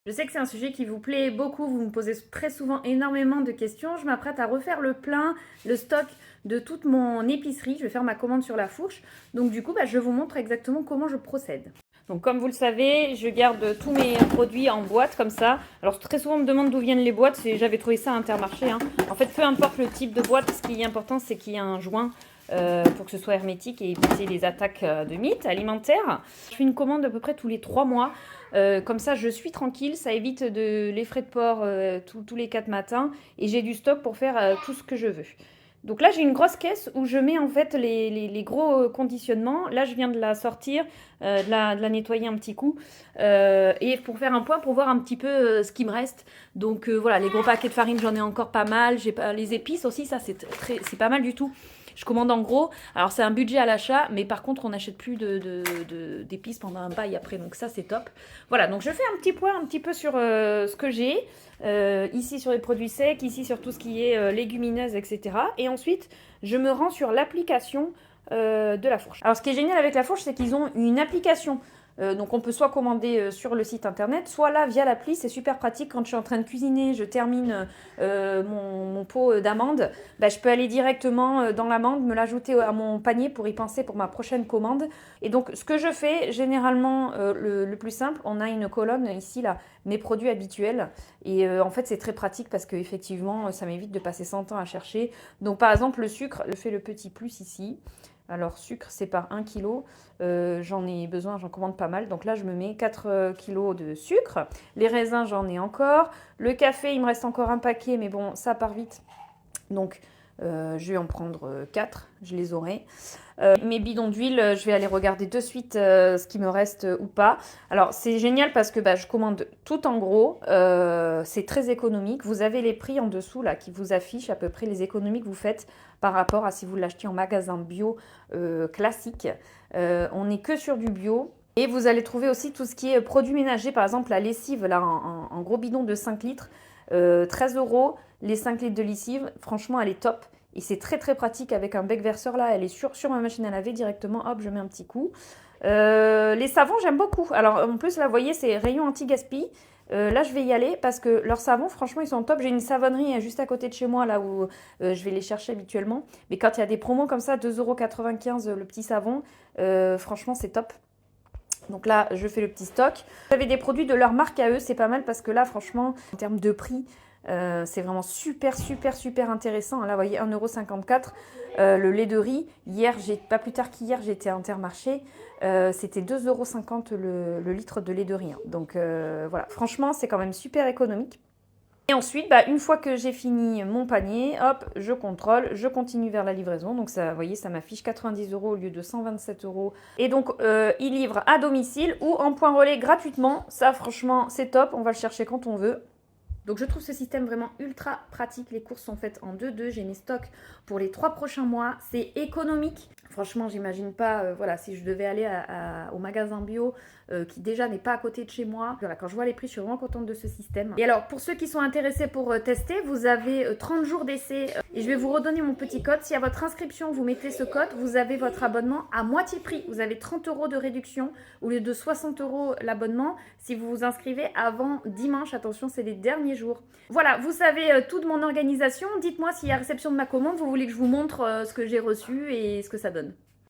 Je sais que c'est un sujet qui vous plaît beaucoup, vous me posez très souvent énormément de questions. Je m'apprête à refaire le plein, le stock de toute mon épicerie. Je vais faire ma commande sur la fourche. Donc du coup, je vous montre exactement comment je procède. Donc comme vous le savez, je garde tous mes produits en boîte comme ça. Alors très souvent on me demande d'où viennent les boîtes. J'avais trouvé ça à Intermarché. En fait, peu importe le type de boîte, ce qui est important, c'est qu'il y ait un joint pour que ce soit hermétique et éviter les attaques de mythes alimentaires. Je fais une commande à peu près tous les 3 mois. Comme ça, je suis tranquille, ça évite les frais de port tous les 4 matins et j'ai du stock pour faire tout ce que je veux. Donc là, j'ai une grosse caisse où je mets en fait les gros conditionnements. Là, je viens de la sortir, de la nettoyer un petit coup et pour faire un point, pour voir un petit peu ce qui me reste. Donc voilà, les gros paquets de farine, j'en ai encore pas mal. J'ai pas les épices aussi, ça c'est pas mal du tout. Je commande en gros. Alors, c'est un budget à l'achat, mais par contre, on n'achète plus d'épices pendant un bail après. Donc, ça, c'est top. Voilà, donc je fais un petit point un petit peu sur ce que j'ai. Ici, sur les produits secs, ici, sur tout ce qui est légumineuses, etc. Et ensuite, je me rends sur l'application de la fourche. Alors, ce qui est génial avec la fourche, c'est qu'ils ont une application. Donc on peut soit commander sur le site internet, soit là via l'appli. C'est super pratique quand je suis en train de cuisiner, je termine mon pot d'amandes. Je peux aller directement dans l'amande, me l'ajouter à mon panier pour y penser pour ma prochaine commande. Et donc ce que je fais, généralement le plus simple, on a une colonne ici, là, mes produits habituels. Et en fait c'est très pratique parce qu'effectivement ça m'évite de passer 100 ans à chercher. Donc par exemple le sucre, je fais le petit plus ici. Alors sucre c'est par 1 kg, j'en ai besoin, j'en commande pas mal. Donc là je me mets 4 kg de sucre. Les raisins j'en ai encore. Le café il me reste encore un paquet mais bon ça part vite. Donc je vais en prendre 4, je les aurai. Mes bidons d'huile, je vais aller regarder de suite ce qui me reste ou pas. Alors c'est génial parce que je commande tout en gros, c'est très économique. Vous avez les prix en dessous là qui vous affichent à peu près les économies que vous faites par rapport à si vous l'achetiez en magasin bio classique. On n'est que sur du bio. Et vous allez trouver aussi tout ce qui est produits ménagers, par exemple la lessive là en gros bidon de 5 litres, 13 €. Les 5 litres de lessive, franchement elle est top. Et c'est très très pratique avec un bec verseur là, elle est sur ma machine à laver directement, hop, je mets un petit coup. Les savons, j'aime beaucoup. Alors en plus là, vous voyez, c'est rayon anti-gaspi. Là, je vais y aller parce que leurs savons, franchement, ils sont top. J'ai une savonnerie juste à côté de chez moi, là où je vais les chercher habituellement. Mais quand il y a des promos comme ça, 2,95 € le petit savon, franchement, c'est top. Donc là, je fais le petit stock. Vous avez des produits de leur marque à eux, c'est pas mal parce que là, franchement, en termes de prix, c'est vraiment super, super, super intéressant. Là, vous voyez, 1,54 €. Le lait de riz, hier, pas plus tard qu'hier, j'étais à Intermarché. C'était 2,50 € le litre de lait de riz. Donc voilà, franchement, c'est quand même super économique. Et ensuite, une fois que j'ai fini mon panier, hop, je contrôle, je continue vers la livraison. Donc ça, vous voyez, ça m'affiche 90 € au lieu de 127 €. Et donc, il livre à domicile ou en point relais gratuitement. Ça, franchement, c'est top. On va le chercher quand on veut. Donc je trouve ce système vraiment ultra pratique. Les courses sont faites en 2-2. J'ai mes stocks pour les 3 prochains mois. C'est économique. Franchement, j'imagine pas, voilà, si je devais aller au magasin bio qui déjà n'est pas à côté de chez moi. Voilà, quand je vois les prix, je suis vraiment contente de ce système. Et alors, pour ceux qui sont intéressés pour tester, vous avez 30 jours d'essai et je vais vous redonner mon petit code. Si à votre inscription, vous mettez ce code, vous avez votre abonnement à moitié prix. Vous avez 30 € de réduction au lieu de 60 € l'abonnement si vous vous inscrivez avant dimanche. Attention, c'est les derniers jours. Voilà, vous savez tout de mon organisation. Dites-moi s'il y a réception de ma commande, vous voulez que je vous montre ce que j'ai reçu et ce que ça donne.